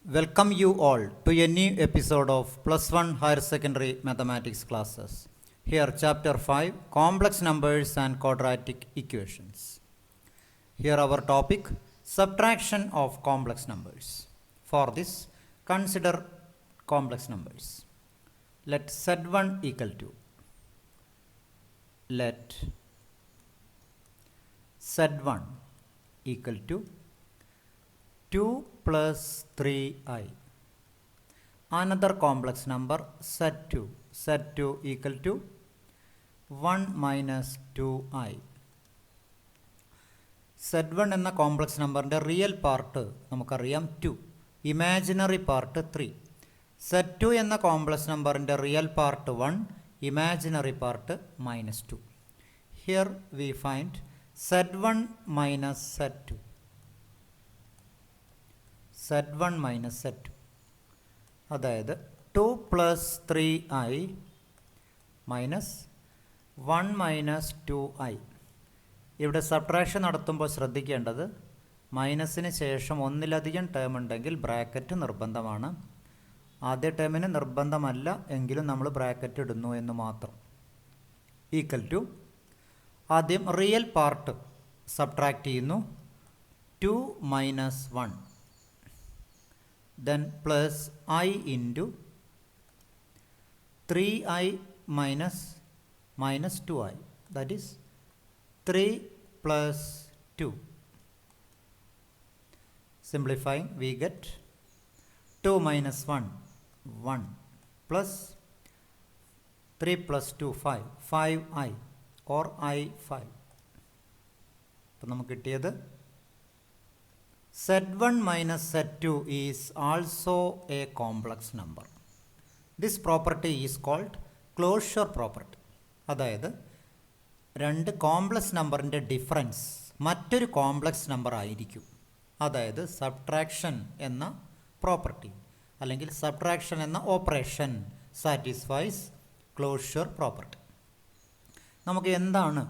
Welcome you all to a new episode of Plus One Higher Secondary Mathematics classes. Here Chapter 5 Complex Numbers and Quadratic Equations. Here our topic Subtraction of Complex Numbers. For this consider complex numbers. Let Z1 equal to Z1 equal to 2 plus 3i. Another complex number Z2 equal to 1 minus 2i. Z1 എന്ന complex നമ്പറിൻ്റെ real part നമുക്കറിയാം 2, imaginary part 3. Z2 എന്ന complex നമ്പറിൻ്റെ real part 1, imaginary part -2. Here we find Z1 minus Z2. Z1 minus Z2 അതായത് 2 plus 3i minus 1 minus 2i. ഇവിടെ subtraction നടത്തുമ്പോൾ ശ്രദ്ധിക്കേണ്ടത് മൈനസിന് ശേഷം ഒന്നിലധികം ടേം ഉണ്ടെങ്കിൽ ബ്രാക്കറ്റ് നിർബന്ധമാണ്. ആദ്യ ടേമിന് നിർബന്ധമല്ല എങ്കിലും നമ്മൾ ബ്രാക്കറ്റ് ഇടുന്നു എന്ന് മാത്രം. ഈക്വൽ ടു ആദ്യം റിയൽ പാർട്ട് സബ്ട്രാക്റ്റ് ചെയ്യുന്നു 2 minus 1. Then plus I into 3i minus 2i, that is 3 plus 2. Simplifying, we get 2 minus 1 plus 3 plus 2 5i or i5. അപ്പോൾ നമുക്ക് കിട്ടിയത് Z1 minus Z2 is also a complex number. This property is called closure property. അതായത് രണ്ട് complex നമ്പറിൻ്റെ difference മറ്റൊരു complex number ആയിരിക്കും. അതായത് subtraction എന്ന പ്രോപ്പർട്ടി അല്ലെങ്കിൽ സബ്ട്രാക്ഷൻ എന്ന ഓപ്പറേഷൻ സാറ്റിസ്ഫൈസ് ക്ലോഷർ പ്രോപ്പർട്ടി. നമുക്ക് എന്താണ്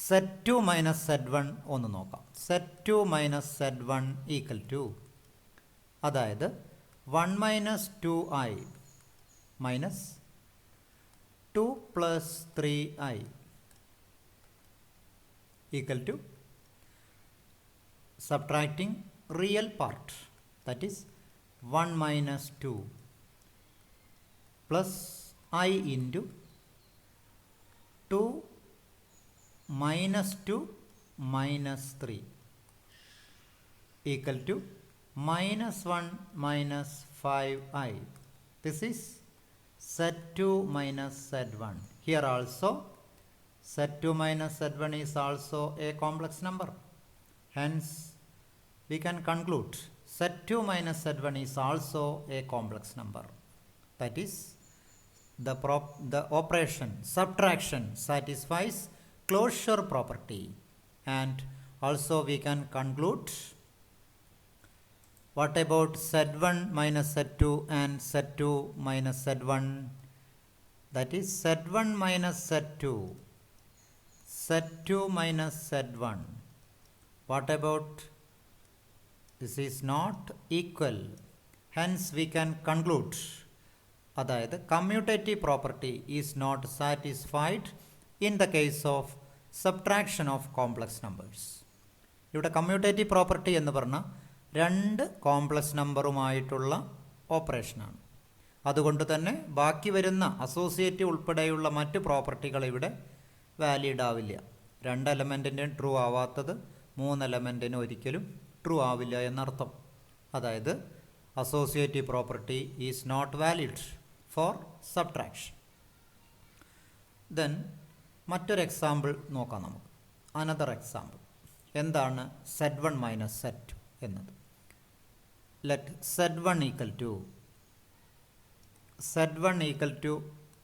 Z2 minus Z1 ഒന്ന് നോക്കാം. Z2 minus Z1 equal to അതായത് 1 minus 2i minus 2 plus 3i equal to subtracting real part, that is 1 minus 2 plus I into 2 minus 2 minus 3 equal to minus 1 minus 5i. This is Z2 minus Z1. Here also Z2 minus Z1 is also a complex number. Hence we can conclude Z2 minus Z1 is also a complex number. That is the operation subtraction satisfies closure property, and also we can conclude what about Z1 minus Z2 and Z2 minus Z1, that is Z1 minus Z2 minus Z1. What about this is not equal, hence we can conclude അതായത് commutative property is not satisfied in the case of subtraction of complex numbers. ഇവിടെ commutative property എന്ന് പറഞ്ഞാൽ രണ്ട് complex നമ്പറുമായിട്ടുള്ള ഓപ്പറേഷനാണ്. അതുകൊണ്ട് തന്നെ ബാക്കി വരുന്ന associative ഉൾപ്പെടെയുള്ള മറ്റ് പ്രോപ്പർട്ടികൾ ഇവിടെ വാലിഡ് ആവില്ല. 2 എലമെൻറ്റിൻ്റെ ട്രൂ ആവാത്തത് 3 എലമെൻറ്റിന് ഒരിക്കലും ട്രൂ ആവില്ല എന്നർത്ഥം. അതായത് associative property is not valid for subtraction. Then മറ്റൊരു എക്സാമ്പിൾ നോക്കാം നമുക്ക്. അനദർ എക്സാമ്പിൾ എന്താണ് Z1 മൈനസ് Z2 എന്നത്. Let Z1 equal to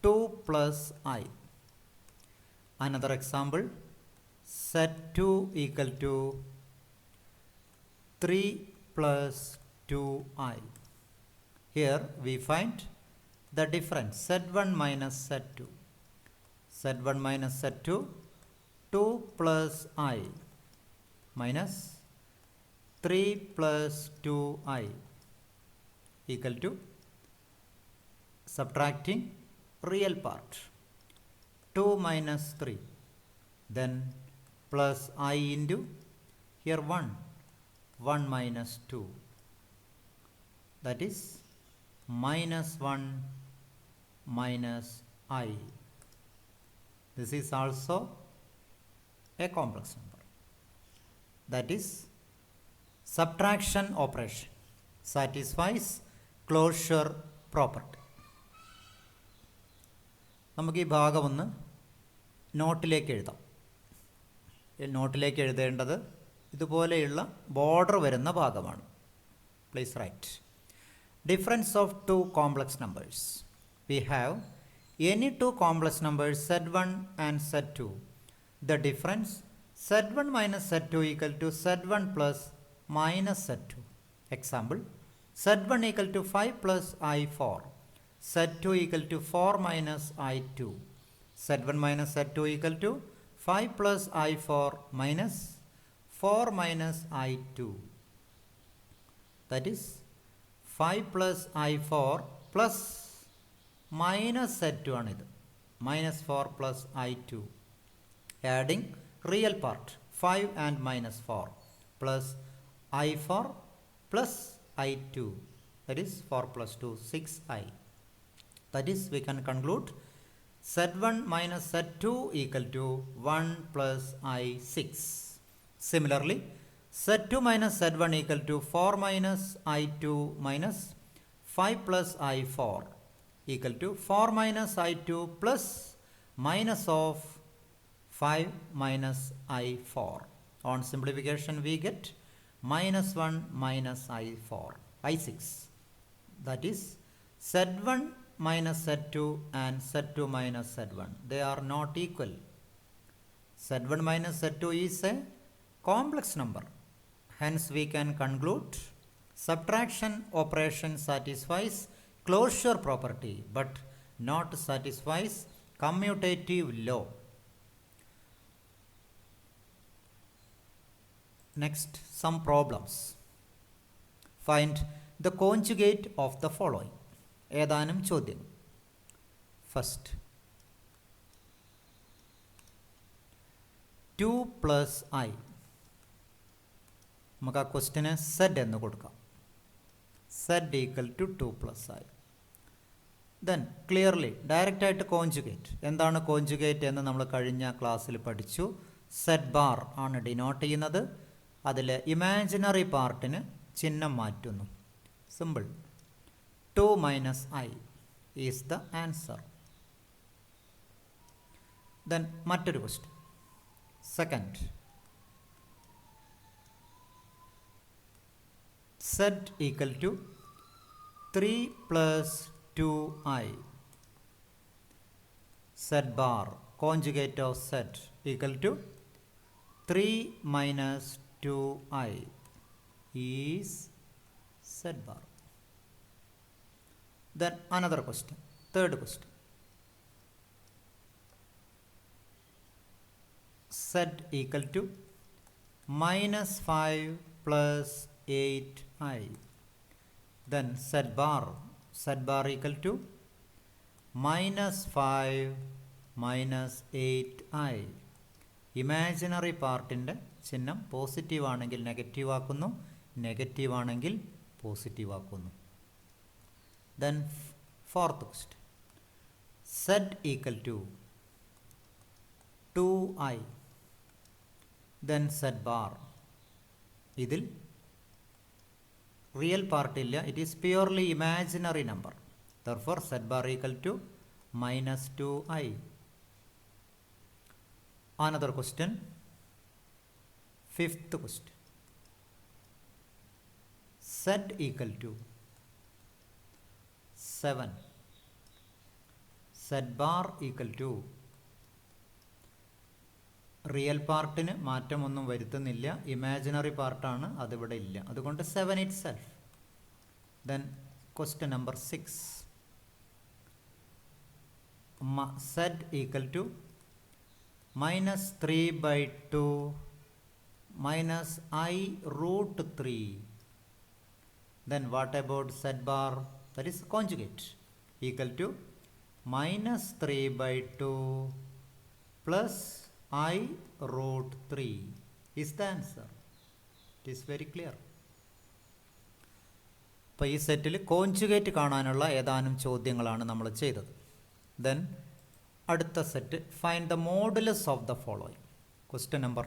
2 plus i. Another example Z2 equal to 3 plus 2i. Here we find the difference Z1 minus Z2. Z1 minus Z2 2 plus I minus 3 plus 2i equal to subtracting real part 2 minus 3, then plus I into here 1 minus 2, that is minus 1 minus I. This is also a complex number. That is subtraction operation satisfies closure property. നമുക്ക് ഈ ഭാഗം ഒന്ന് നോട്ടിലേക്ക് എഴുതാം. നോട്ടിലേക്ക് എഴുതേണ്ടത് ഇതുപോലെയുള്ള border വരുന്ന ഭാഗമാണ്. Please write. Difference of two complex numbers. We have any two complex numbers Z1 and Z2. The difference Z1 minus Z2 equal to Z1 plus minus Z2. Example, Z1 equal to 5 plus I4. Z2 equal to 4 minus I2. Z1 minus Z2 equal to 5 plus I4 minus 4 minus I2. That is 5 plus I4 plus minus Z2 ആണിത്. Minus 4 plus I2. Adding real part 5 and minus 4 plus I4 plus I2. That is 4 plus 2, 6I. That is we can conclude Z1 minus Z2 equal to 1 plus I6. Similarly, Z2 minus Z1 equal to 4 minus I2 minus 5 plus I4 equal to 4 minus I2 plus minus of 5 minus I4. On simplification we get minus 1 minus I4, I6. That is Z1 minus Z2 and Z2 minus Z1. They are not equal. Z1 minus Z2 is a complex number. Hence we can conclude subtraction operation satisfies closure property but not satisfies commutative law. Next, some problems. Find the conjugate of the following. ഏതാനും ചോദ്യം. First, 2 plus I. നമുക്ക് ആ ക്വസ്റ്റിന് Z എന്ന് കൊടുക്കാം. Z equal to 2 plus I. Then clearly ഡയറക്റ്റായിട്ട് conjugate. എന്താണ് conjugate എന്ന് നമ്മൾ കഴിഞ്ഞ ക്ലാസ്സിൽ പഠിച്ചു. സെഡ് ബാർ ആണ് ഡിനോട്ട് ചെയ്യുന്നത്. അതിൽ ഇമാജിനറി പാർട്ടിന് ചിഹ്നം മാറ്റുന്നു. Simple. 2 minus I is the answer. Then മറ്റൊരു question. Second, Z equal to 3 plus 2I. Z bar, conjugate of Z equal to 3 minus 2I is Z bar. Then another question, third question. Z equal to minus 5 plus 8I. Then Z bar equal to minus 5 minus 8I. Imaginary പാർട്ടിൻ്റെ ചിഹ്നം positive ആണെങ്കിൽ negative ആക്കുന്നു, negative ആണെങ്കിൽ positive ആക്കുന്നു. Then fourth question. Z equal to 2I. Then Z bar. ഇതിൽ real പാർട്ടില്ല, it is purely imaginary number. Therefore Z bar equal to minus 2I. Another question, fifth question. Z equal to 7. Z bar equal to real പാർട്ടിന് മാറ്റമൊന്നും വരുത്തുന്നില്ല, imaginary പാർട്ടാണ്, അതിവിടെ ഇല്ല, അതുകൊണ്ട് 7 itself. Then question number 6. Z equal to minus 3 by 2 minus I root 3. Then what about z bar? That is conjugate, equal to minus 3 by 2 plus I root 3 is the answer. It is very clear. അപ്പോൾ ഈ സെറ്റിൽ conjugate കാണാനുള്ള ഏതാനും ചോദ്യങ്ങളാണ് നമ്മൾ ചെയ്തത്. Then അടുത്ത set, find the modulus of the following. Question number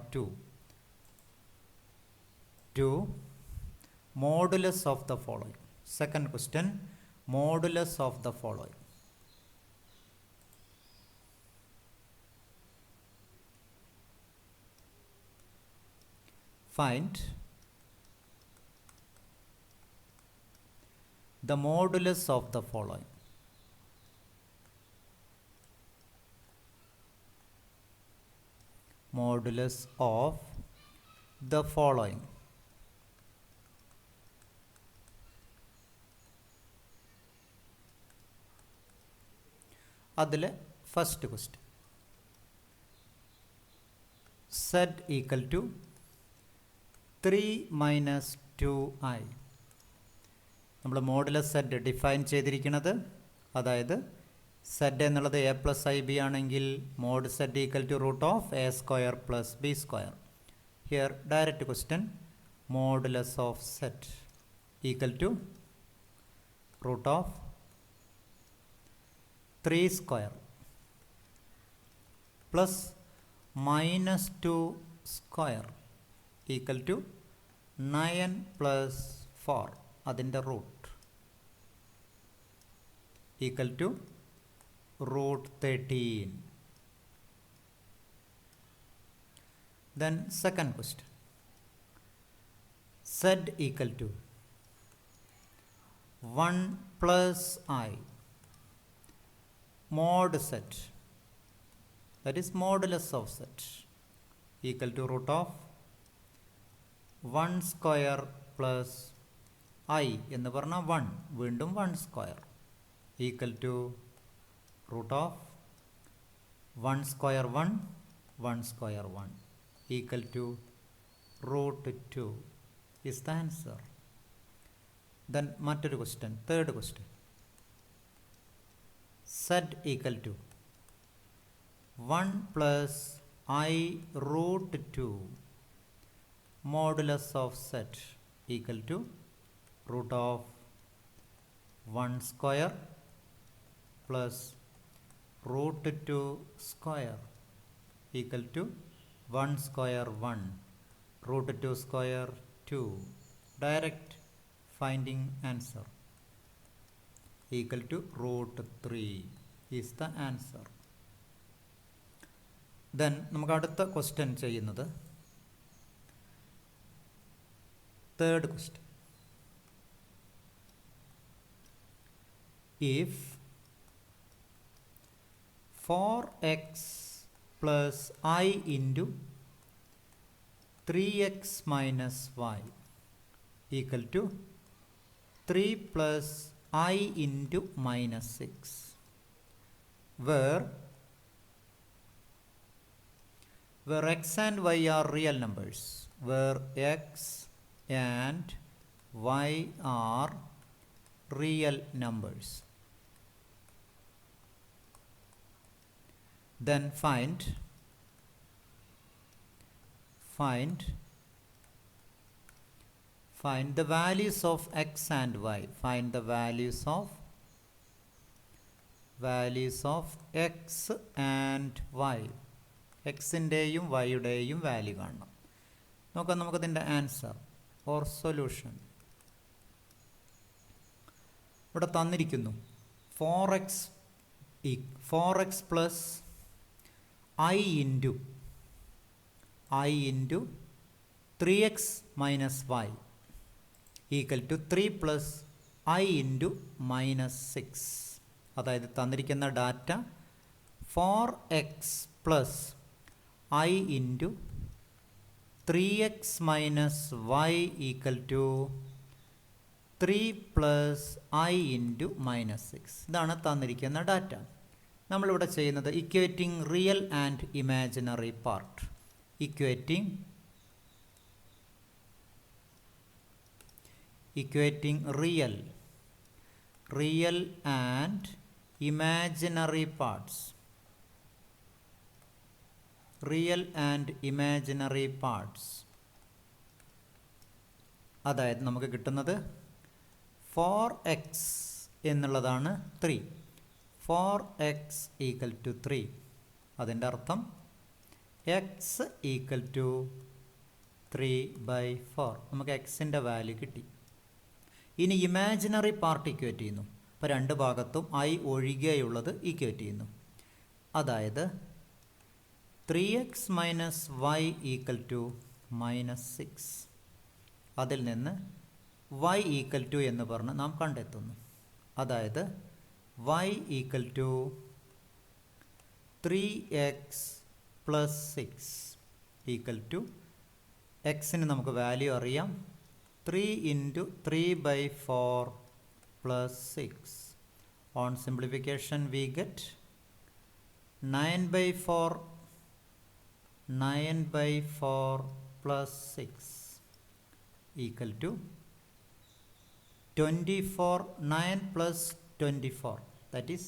2 modulus of the following. Second question, modulus of the following. Find the modulus of the following. Modulus of the following. അതിൽ first question, z equal to 3 minus 2i. നമ്മൾ modulus set define ചെയ്തിരിക്കുന്നത്, അതായത് Z എന്നുള്ളത് A plus I B ആണെങ്കിൽ mod Z equal to root of A square plus B square. Here direct question, modulus of Z equal to root of 3 square plus minus 2 square equal to 9 പ്ലസ് 4 അതിൻ്റെ root equal to root 13. Then second question, z equal to 1 plus I mod set, that is modulus of set, equal to root of 1 square plus I എന്ന് പറഞ്ഞാൽ 1, വീണ്ടും 1 square equal to root of 1 square 1, 1 square 1 equal to root 2 is the answer. Then മറ്റൊരു question, third question, z equal to 1 plus I root 2 modulus of z equal to root of 1 square plus root 2 square equal to 1 square 1, root 2 square 2. Direct finding answer equal to root 3 is the answer. Then നമുക്ക് അടുത്ത question ചെയ്യുന്നത് third question. If 4x plus I into 3x minus y equal to 3 plus I into minus 6, where x and y are real numbers, where x and y are real numbers. Then find the values of x and y. Find the values of x and y. എക്സിൻ്റെയും വൈയുടെയും value കാണണം. നോക്കാം നമുക്കതിൻ്റെ answer or solution. ഇവിടെ തന്നിരിക്കുന്നു 4x plus I into 3x minus y equal to 3 plus I into minus 6. അതായത് തന്നിരിക്കുന്ന data 4x plus I into 3x minus y equal to 3 plus I into minus 6. ഇതാണ് തന്നിരിക്കുന്ന data. നമ്മളിവിടെ ചെയ്യുന്നത് equating real and imaginary part. equating real and imaginary parts. Real and imaginary parts. അതായത് നമുക്ക് കിട്ടുന്നത് 4x എന്നുള്ളതാണ് 3. 4x = 3. അതിൻ്റെ അർത്ഥം x = 3/4. നമുക്ക് എക്സിൻ്റെ വാല്യൂ കിട്ടി. ഇനി ഇമാജിനറി പാർട്ട് ഇക്വേറ്റ് ചെയ്യുന്നു. അപ്പോൾ രണ്ട് ഭാഗത്തും i ഒഴികെയുള്ളത് ഇക്വേറ്റ് ചെയ്യുന്നു. അതായത് 3x - y = -6. അതിൽ നിന്ന് y = എന്ന് പറഞ്ഞ് നാം കണ്ടെത്തുന്നു. അതായത് y = 3x + 6 = എക്സിന് നമുക്ക് വാല്യൂ അറിയാം. 3 × 3/4 + 6. On simplification we get 9/4 + 6 = 24. 9 + 24, that is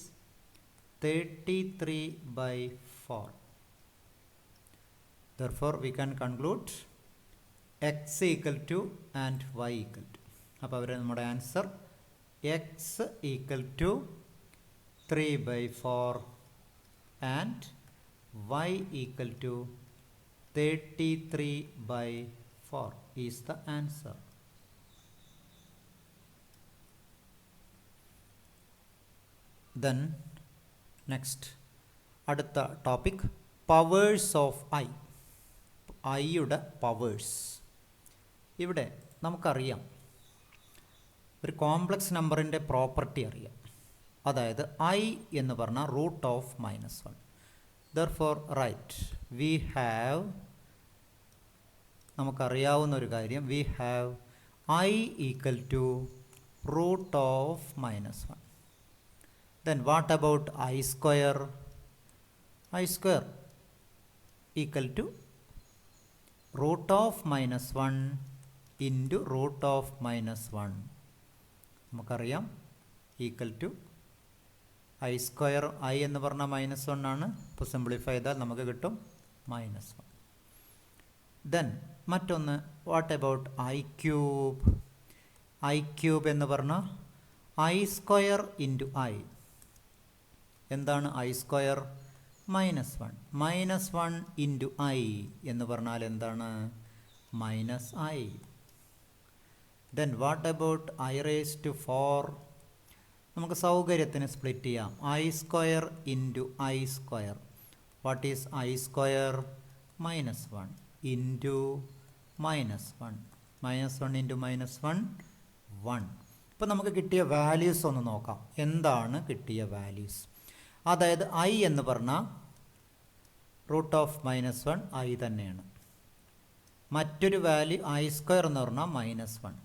33/4. Therefore we can conclude x = and y = അപ്പോൾ അവർ നമ്മുടെ answer x = 3/4 and y = 33/4 is the answer. Then next അടുത്ത ടോപ്പിക് പവേഴ്സ് ഓഫ് ഐ. ഐയുടെ പവേഴ്സ്. ഇവിടെ നമുക്കറിയാം ഒരു കോംപ്ലക്സ് നമ്പറിൻ്റെ പ്രോപ്പർട്ടി അറിയാം. അതായത് ഐ എന്ന് പറഞ്ഞാൽ √(-1). Therefore write we have, നമുക്കറിയാവുന്ന ഒരു കാര്യം, we have I = √(-1). Then what about I square? I square = √(-1) into √(-1). നമുക്കറിയാം = I square, I എന്ന് പറഞ്ഞാൽ -1 ആണ്. ഇപ്പോൾ സിംപ്ലിഫൈ ചെയ്താൽ നമുക്ക് കിട്ടും -1. ദെൻ മറ്റൊന്ന് what about I cube? I cube എന്ന് പറഞ്ഞാൽ I square into I. എന്താണ് I square? -1. -1 into I എന്ന് പറഞ്ഞാൽ എന്താണ്? -I. Then what about I⁴? നമുക്ക് സൗകര്യത്തിന് സ്പ്ലിറ്റ് ചെയ്യാം. I square into I square. What is I square? -1 into -1. -1 into -1 1. ഇപ്പോൾ നമുക്ക് കിട്ടിയ വാല്യൂസ് ഒന്ന് നോക്കാം. എന്താണ് കിട്ടിയ വാല്യൂസ്? അതായത് I എന്ന് പറഞ്ഞാൽ √(-1) I തന്നെയാണ്. മറ്റൊരു വാല്യൂ I square എന്ന് പറഞ്ഞാൽ -1.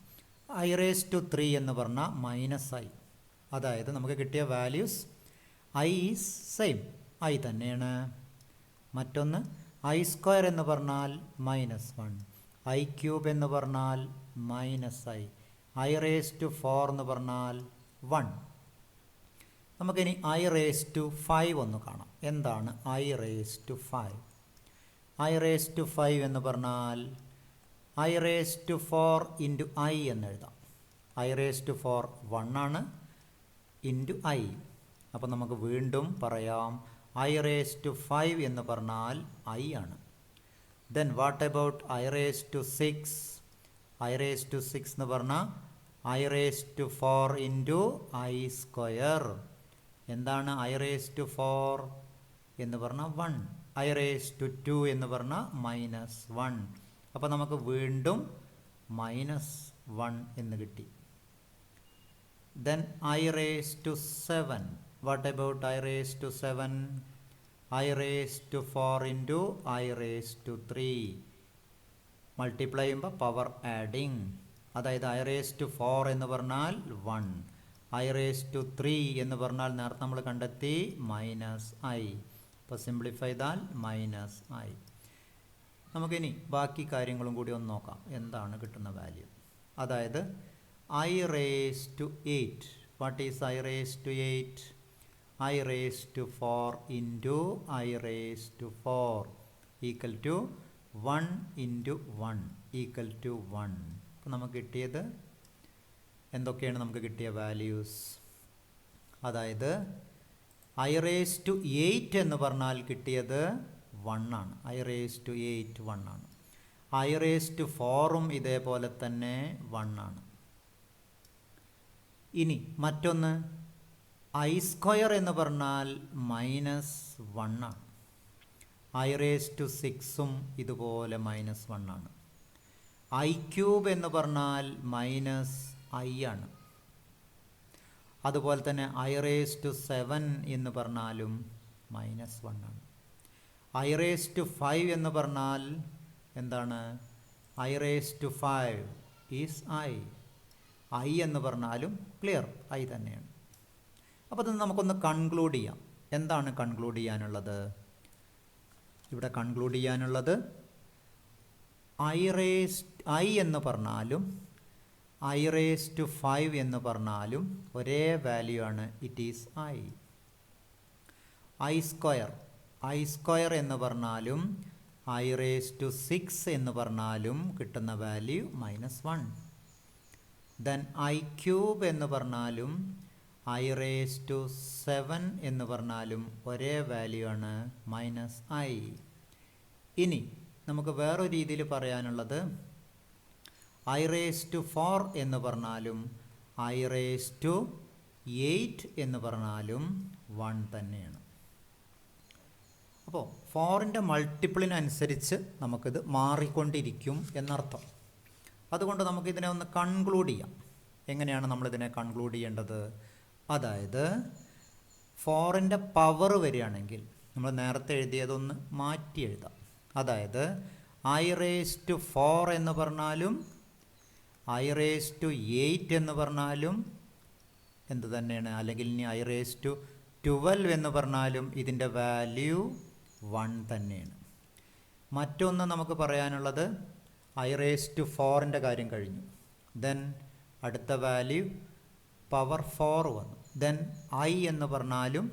I⁵ എന്ന് പറഞ്ഞാൽ -I. അതായത് നമുക്ക് കിട്ടിയ values I is same, I തന്നെയാണ്. മറ്റൊന്ന് I square എന്ന് പറഞ്ഞാൽ -1, I cube എന്ന് പറഞ്ഞാൽ -I, I⁴ എന്ന് പറഞ്ഞാൽ 1. നമുക്കിനി I⁵ ഒന്ന് കാണാം. എന്താണ് I⁵? I⁵ എന്ന് പറഞ്ഞാൽ I⁴ into I എന്ന് എഴുതാം. I⁴ 1 ആണ് into I. അപ്പോൾ നമുക്ക് വീണ്ടും പറയാം I⁵ എന്ന് പറഞ്ഞാൽ I ആണ്. Then what about I⁵ I⁵ എന്ന് പറഞ്ഞാൽ I⁴ into I square. എന്താണ് I⁴ എന്ന് പറഞ്ഞാൽ 1, I⁵ എന്ന് പറഞ്ഞാൽ -1. അപ്പോൾ നമുക്ക് വീണ്ടും -1 എന്ന് കിട്ടി. Then I⁵ what about I⁵? I⁴ into I⁵. Multiply ചെയ്യുമ്പോൾ പവർ ആഡിങ്. അതായത് I⁴ എന്ന് പറഞ്ഞാൽ 1, I⁵ എന്ന് പറഞ്ഞാൽ നേരത്തെ നമ്മൾ കണ്ടെത്തി -I. അപ്പോൾ സിംപ്ലിഫൈ ചെയ്താൽ -I. നമുക്കിനി ബാക്കി കാര്യങ്ങളും കൂടി ഒന്ന് നോക്കാം. എന്താണ് കിട്ടുന്ന വാല്യൂ? അതായത് I raised to 8. What is I raised to 8? I raised to 4 into I raised to 4 equal to 1 into 1 equal to 1. അപ്പോൾ നമുക്ക് കിട്ടിയത് എന്തൊക്കെയാണ് നമുക്ക് കിട്ടിയ വാല്യൂസ്? അതായത് I raised to 8 എന്ന് പറഞ്ഞാൽ കിട്ടിയത് 1 ആണ്. I raised to 8 1 ആണ്. I raised to 4ഉം ഇതേപോലെ തന്നെ 1 ആണ്. ഇനി മറ്റൊന്ന് I സ്ക്വയർ എന്ന് പറഞ്ഞാൽ -1 ആണ്. I raised to 6ഉം ഇതുപോലെ -1 ആണ്. I ക്യൂബ് എന്ന് പറഞ്ഞാൽ -i ആണ്. അതുപോലെ തന്നെ I raised to 7 എന്ന് പറഞ്ഞാലും -1 ആണ്. I raised to 5 എന്ന് പറഞ്ഞാൽ എന്താണ്? I raised to 5 is I എന്ന് പറഞ്ഞാലും ക്ലിയർ I തന്നെയാണ്. അപ്പോൾ ഇത് നമുക്കൊന്ന് കൺക്ലൂഡ് ചെയ്യാം. എന്താണ് കൺക്ലൂഡ് ചെയ്യാനുള്ളത്? ഇവിടെ കൺക്ലൂഡ് ചെയ്യാനുള്ളത് I എന്ന് പറഞ്ഞാലും I raised to 5 എന്ന് പറഞ്ഞാലും ഒരേ വാല്യൂ ആണ്. ഇറ്റ് ഈസ് I സ്ക്വയർ എന്ന് പറഞ്ഞാലും I raised to 6 എന്ന് പറഞ്ഞാലും കിട്ടുന്ന വാല്യൂ -1. ദെൻ I ക്യൂബ് എന്ന് പറഞ്ഞാലും I raised to 7 എന്ന് പറഞ്ഞാലും ഒരേ വാല്യൂ ആണ് -i. ഇനി നമുക്ക് വേറൊരു രീതിയിൽ പറയാനുള്ളത് I raised to 4 എന്ന് പറഞ്ഞാലും I raised to 8 എന്ന് പറഞ്ഞാലും 1 തന്നെയാണ്. അപ്പോൾ 4ൻ്റെ മൾട്ടിപ്പിളിനനുസരിച്ച് നമുക്കിത് മാറിക്കൊണ്ടിരിക്കും എന്നർത്ഥം. അതുകൊണ്ട് നമുക്കിതിനെ ഒന്ന് കൺക്ലൂഡ് ചെയ്യാം. എങ്ങനെയാണ് നമ്മളിതിനെ കൺക്ലൂഡ് ചെയ്യേണ്ടത്? അതായത് 4ൻ്റെ പവർ വരികയാണെങ്കിൽ നമ്മൾ നേരത്തെ എഴുതിയതൊന്ന് മാറ്റി എഴുതാം. അതായത് I raised to 4 എന്ന് പറഞ്ഞാലും I raised to 8 എന്ന് പറഞ്ഞാലും എന്ത് തന്നെയാണ്. അല്ലെങ്കിൽ ഇനി I raised to 12 എന്ന് പറഞ്ഞാലും ഇതിൻ്റെ വാല്യൂ 1 തന്നെയാണ്. മറ്റൊന്ന് നമുക്ക് പറയാനുള്ളത് I raised to 4ൻ്റെ കാര്യം കഴിഞ്ഞു. ദെൻ അടുത്ത വാല്യൂ പവർ 4 വന്നു. ദെൻ I എന്ന് പറഞ്ഞാലും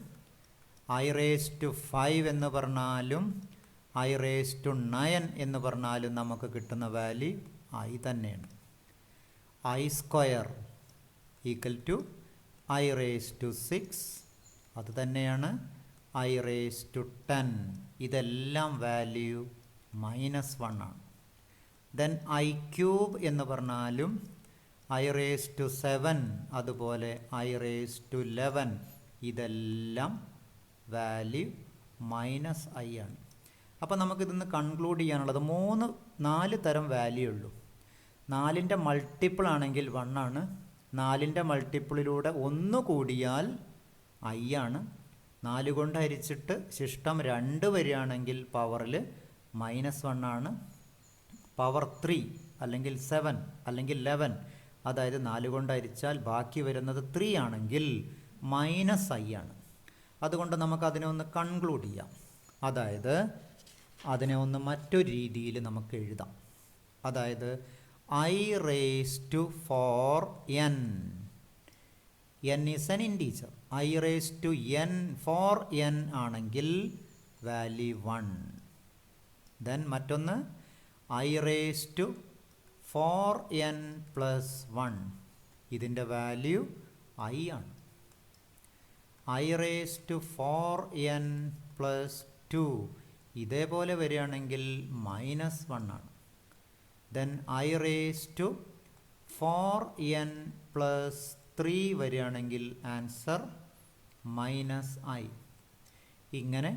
I raised to 5 എന്ന് പറഞ്ഞാലും I raised to 9 എന്ന് പറഞ്ഞാലും നമുക്ക് കിട്ടുന്ന വാല്യൂ I തന്നെയാണ്. I square equal to I raised to 6 അത് തന്നെയാണ്. I raised to 10 ഇതെല്ലാം വാല്യൂ -1 ആണ്. ദെൻ I ക്യൂബ് എന്ന് പറഞ്ഞാലും I raised to 7 അതുപോലെ I raised to 11 ഇതെല്ലാം വാല്യൂ -i ആണ്. അപ്പോൾ നമുക്കിതൊന്ന് കൺക്ലൂഡ് ചെയ്യാനുള്ളത് 4 തരം വാല്യൂ ഉള്ളൂ. 4ൻ്റെ മൾട്ടിപ്പിൾ ആണെങ്കിൽ 1 ആണ്. 4ൻ്റെ മൾട്ടിപ്പിളിലൂടെ 1 കൂടിയാൽ i ആണ്. 4 കൊണ്ട് ഹരിച്ചിട്ട് ശിഷ്ടം 2 വരികയാണെങ്കിൽ പവറിൽ -1 ആണ്. പവർ 3 അല്ലെങ്കിൽ 7 അല്ലെങ്കിൽ 11 അതായത് 4 കൊണ്ട് ഹരിച്ചാൽ ബാക്കി വരുന്നത് 3 ആണെങ്കിൽ -i ആണ്. അതുകൊണ്ട് നമുക്കതിനെ ഒന്ന് കൺക്ലൂഡ് ചെയ്യാം. അതായത് അതിനെ ഒന്ന് മറ്റൊരു രീതിയിൽ നമുക്ക് എഴുതാം. അതായത് I raised to 4n. n is an integer. I raised to n 4n ആണെങ്കിൽ വാല്യൂ 1. ദെൻ മറ്റൊന്ന് I raised to 4n plus 1 ഇതിൻ്റെ വാല്യൂ i ആണ്. I raised to 4n plus 2 ഇതേപോലെ വരികയാണെങ്കിൽ -1 ആണ്. Then I raised to 4n plus 3 വരികയാണെങ്കിൽ answer -i. ഇങ്ങനെ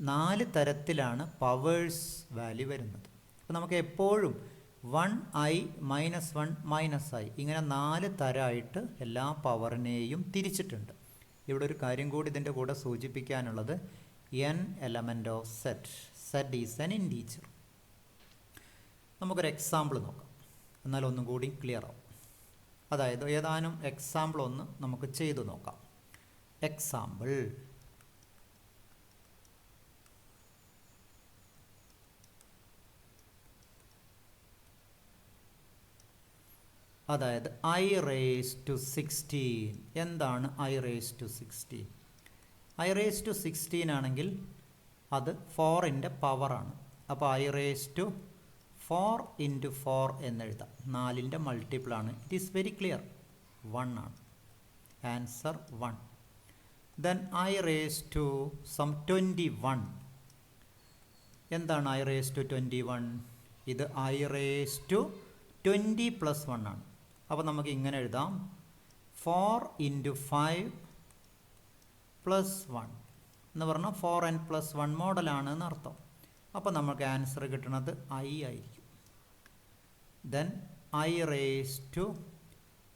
4 തരത്തിലാണ് പവേഴ്സ് വാല്യൂ വരുന്നത്. അപ്പോൾ നമുക്ക് എപ്പോഴും 1i -1 -i ഇങ്ങനെ 4 തരമായിട്ട് എല്ലാ പവറിനെയും തിരിച്ചിട്ടുണ്ട്. ഇവിടെ ഒരു കാര്യം കൂടി ഇതിൻ്റെ കൂടെ സൂചിപ്പിക്കാനുള്ളത് n element of set is N integer. നമുക്കൊരു എക്സാമ്പിൾ നോക്കാം, എന്നാൽ ഒന്നും കൂടി ക്ലിയർ ആവും. അതായത് ഏതാനും എക്സാമ്പിൾ ഒന്ന് നമുക്ക് ചെയ്തു നോക്കാം. എക്സാമ്പിൾ അതായത് I raised to 16. എന്താണ് I raised to 16? I raised to 16 ആണെങ്കിൽ അത് 4ൻ്റെ പവറാണ്. അപ്പോൾ I raised to 4 into 4 എന്നെഴുതാം. 4ൻ്റെ മൾട്ടിപ്പിളാണ്. ഇറ്റ് ഈസ് വെരി ക്ലിയർ, 1 ആണ്. Answer 1. Then I raised to some 21. എന്താണ് I raised to 21? ഇത് I raised to 20 plus 1 ആണ്. അപ്പോൾ നമുക്ക് ഇങ്ങനെ എഴുതാം, 4 into 5 plus 1 എന്ന് പറഞ്ഞാൽ 4n plus 1 മോഡലാണ് എന്നർത്ഥം. അപ്പോൾ നമുക്ക് ആൻസർ കിട്ടുന്നത് I ആയിരിക്കും. Then I raised to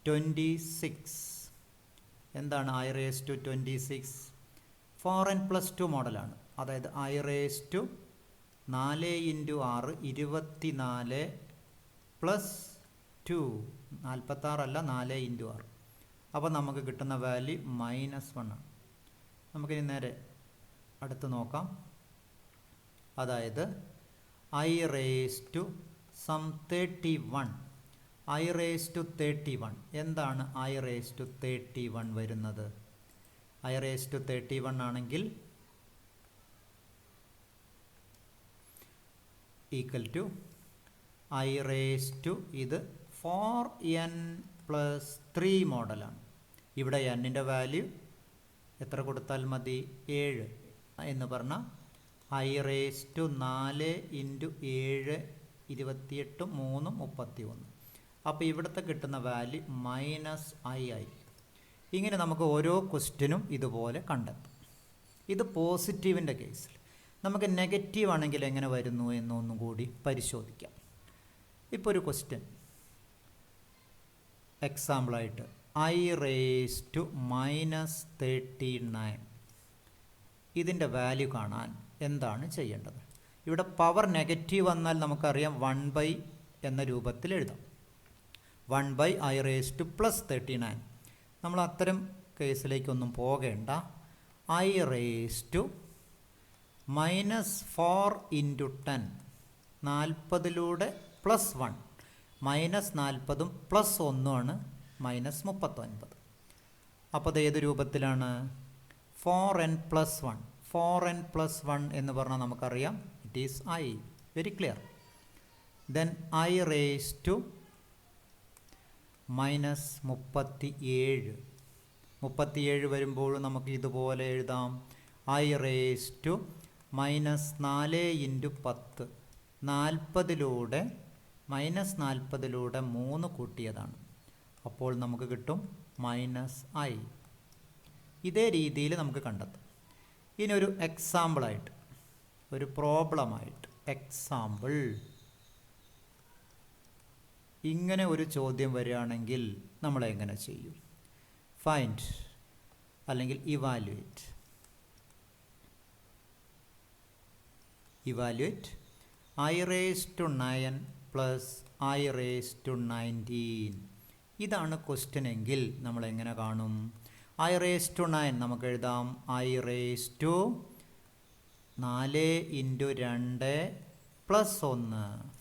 26. എന്താണ് I raised to 26? 4n plus 2 മോഡലാണ്. അതായത് I raised to 4 into 6 24 plus 2 46 അല്ല, 4 into 6. അപ്പോൾ നമുക്ക് കിട്ടുന്ന വാല്യൂ -1 ആണ്. നമുക്കിനി നേരെ അടുത്ത് നോക്കാം. അതായത് I raised to some 31. I raised to 31. എന്താണ് I raised to 31 വരുന്നത്? I raised to 31 ആണെങ്കിൽ equal to I raised to ഇത് 4n plus 3 മോഡലാണ്. ഇവിടെ n-ൻ്റെ വാല്യൂ എത്ര കൊടുത്താൽ മതി? 7 എന്ന് പറഞ്ഞാൽ I raised to 4 into 7 28 3 31. അപ്പോൾ ഇവിടുത്തെ കിട്ടുന്ന വാല്യൂ -i ആയിരിക്കും. ഇങ്ങനെ നമുക്ക് ഓരോ ക്വസ്റ്റ്യനും ഇതുപോലെ കണ്ടെത്തും. ഇത് പോസിറ്റീവിൻ്റെ കേസിൽ. നമുക്ക് നെഗറ്റീവ് ആണെങ്കിൽ എങ്ങനെ വരുന്നു എന്നൊന്നും കൂടി പരിശോധിക്കാം. ഇപ്പോൾ ഒരു ക്വസ്റ്റ്യൻ എക്സാമ്പിളായിട്ട് I raised to -39. ഇതിൻ്റെ വാല്യൂ കാണാൻ എന്താണ് ചെയ്യേണ്ടത്? ഇവിടെ പവർ നെഗറ്റീവ് വന്നാൽ നമുക്കറിയാം 1 എന്ന രൂപത്തിൽ എഴുതാം. 1 I raised to +39. നമ്മൾ അത്തരം കേസിലേക്കൊന്നും പോകേണ്ട. I raised to -4 into 10. 40ലൂടെ +1. -40 +1 ആണ് -39. അപ്പോൾ അത് ഏത് രൂപത്തിലാണ്? 4n plus 1. 4n plus 1 എന്ന് പറഞ്ഞാൽ നമുക്കറിയാം it is I. Very clear. Then I raised to -37. 37 വരുമ്പോൾ നമുക്ക് ഇതുപോലെ എഴുതാം. I raised to -4 into 10. 40ലൂടെ -40ലൂടെ 3 കൂട്ടിയതാണ്. അപ്പോൾ നമുക്ക് കിട്ടും -i. ഇതേ രീതിയിൽ നമുക്ക് കണ്ടെത്താം. ഇനി ഒരു എക്സാമ്പിളായിട്ട്, ഒരു പ്രോബ്ലമായിട്ട്, എക്സാമ്പിൾ ഇങ്ങനെ ഒരു ചോദ്യം വരികയാണെങ്കിൽ നമ്മൾ എങ്ങനെ ചെയ്യും? ഫൈൻഡ് അല്ലെങ്കിൽ evaluate. I raised to 9 plus I raised to 19. ഇതാണ് ക്വസ്റ്റ്യൻ എങ്കിൽ നമ്മൾ എങ്ങനെ കാണും? I raised to 9 നമുക്ക് എഴുതാം I raised to 4 into 2 plus 1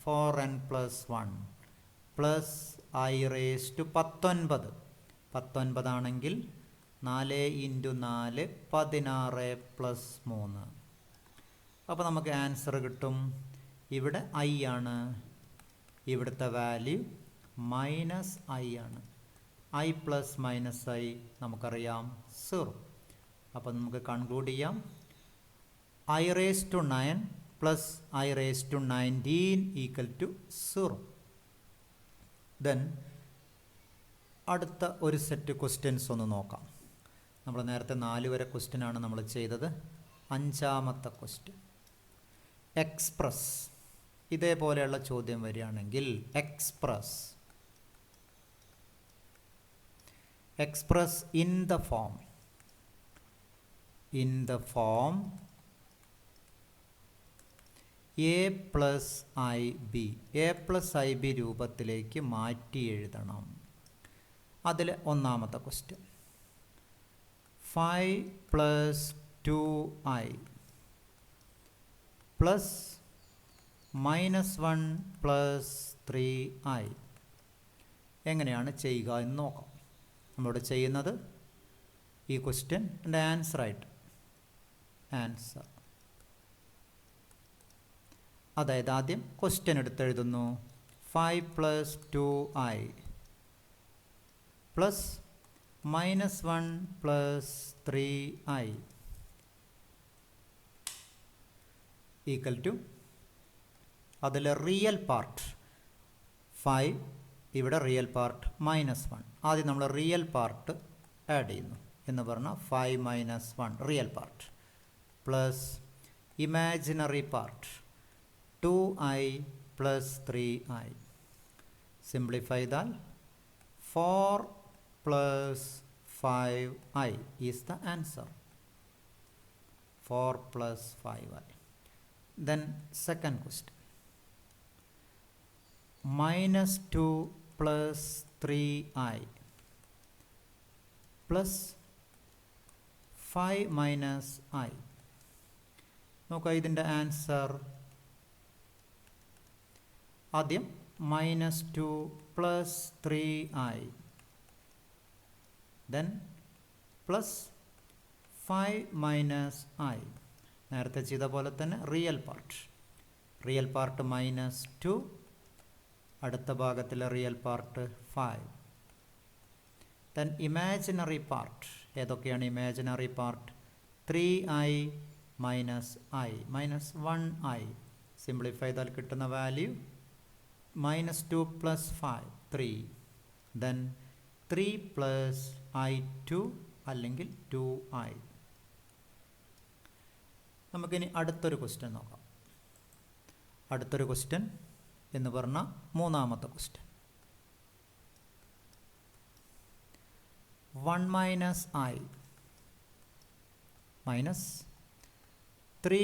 4n plus 1 plus I raised to 19. 19 ആണെങ്കിൽ 4 into 4 16 plus 3. അപ്പോൾ നമുക്ക് ആൻസർ കിട്ടും. ഇവിടെ I ആണ്, ഇവിടുത്തെ വാല്യൂ -i ആണ്. I plus -i നമുക്കറിയാം 0. അപ്പോൾ നമുക്ക് കൺക്ലൂഡ് ചെയ്യാം I raised to 9 plus I raised to 19 equal to 0. Then അടുത്ത ഒരു സെറ്റ് ക്വസ്റ്റ്യൻസ് ഒന്ന് നോക്കാം. നമ്മൾ നേരത്തെ 4 വരെ ക്വസ്റ്റ്യനാണ് നമ്മൾ ചെയ്തത്. 5ാമത്തെ ക്വസ്റ്റ്യൻ എക്സ്പ്രസ്. ഇതേപോലെയുള്ള ചോദ്യം വരികയാണെങ്കിൽ express in the form a plus ib രൂപത്തിലേക്ക് മാറ്റി എഴുതണം. അതിൽ 1ാമത്തെ question 5 plus 2i plus -1 plus 3i എങ്ങനെയാണ് ചെയ്യുക എന്ന് നോക്കാം. നമ്മളിവിടെ ചെയ്യുന്നത് ഈ ക്വസ്റ്റ്യൻ്റെ ആൻസറായിട്ട് ആൻസർ, അതായത് ആദ്യം ക്വസ്റ്റ്യൻ എടുത്തെഴുതുന്നു. 5 + 2i plus -1 + 3i equal to, അതിൽ റിയൽ പാർട്ട് 5, ഇവിടെ റിയൽ പാർട്ട് -1. ആദ്യം നമ്മൾ റിയൽ പാർട്ട് ആഡ് ചെയ്യുന്നു എന്ന് പറഞ്ഞാൽ 5 - 1 real part plus imaginary part 2i + 3i. Simplify ചെയ്താൽ 4 + 5i is the answer. 4 + 5i. Then second question. -2 + 3i plus 5 - i. നോക്കുക ഇതിൻ്റെ ആൻസർ. ആദ്യം -2 + 3i, then പ്ലസ് 5 - i. നേരത്തെ ചെയ്ത പോലെ തന്നെ റിയൽ പാർട്ട് -2, അടുത്ത ഭാഗത്തിലെ real part 5. Then imaginary part, ഏതൊക്കെയാണ് imaginary part? 3i - i -1i. Simplify ചെയ്താൽ കിട്ടുന്ന വാല്യൂ -2 + 5 3, ദെൻ 3 + i2 അല്ലെങ്കിൽ 2i. നമുക്കിനി അടുത്തൊരു ക്വസ്റ്റ്യൻ നോക്കാം. അടുത്തൊരു ക്വസ്റ്റ്യൻ എന്ന് പറഞ്ഞാൽ മൂന്നാമത്തെ ക്വസ്റ്റ്യൻ. 1 - i minus 3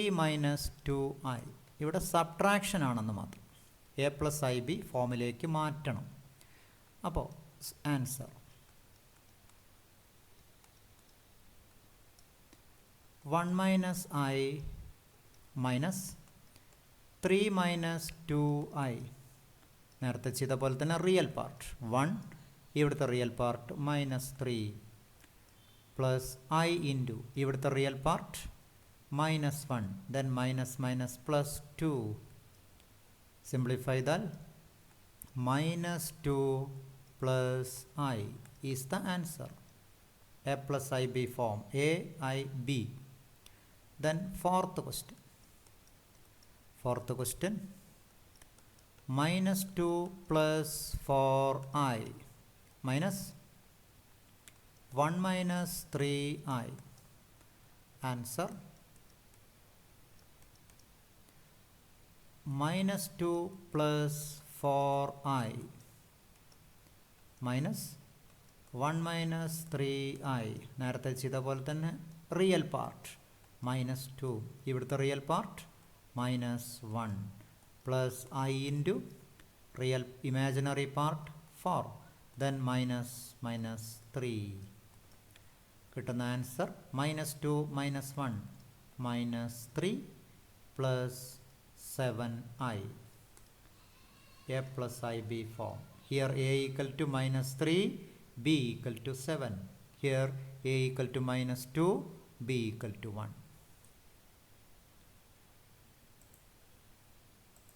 - 2i. ഇവിടെ സബ്ട്രാക്ഷൻ ആണെന്ന് മാത്രം. a + ib ഫോമിലേക്ക് മാറ്റണം. അപ്പോൾ ആൻസർ 1 - i മൈനസ് 3 - 2i. നേരത്തെ ചെയ്ത പോലെ തന്നെ റിയൽ പാർട്ട് 1, ഇവിടുത്തെ real part -3 plus i into ഇവിടുത്തെ real part -1, then plus 2. Simplify ചെയ്താൽ -2 + i is the answer. a + ib form, aib. Then fourth question. -2 + 4i minus 1 - 3i. Answer -2 + 4i minus 1 - 3i. നേരത്തെ ചെയ്ത പോലെ തന്നെ റിയൽ പാർട്ട് -2, ഇവിടുത്തെ real part -1 plus i into real imaginary part 4, then -3. കിട്ടുന്ന answer -2 - 1 -3 plus 7i. a + ib form. Here a equal to -3, b equal to 7. Here a equal to -2, b equal to 1.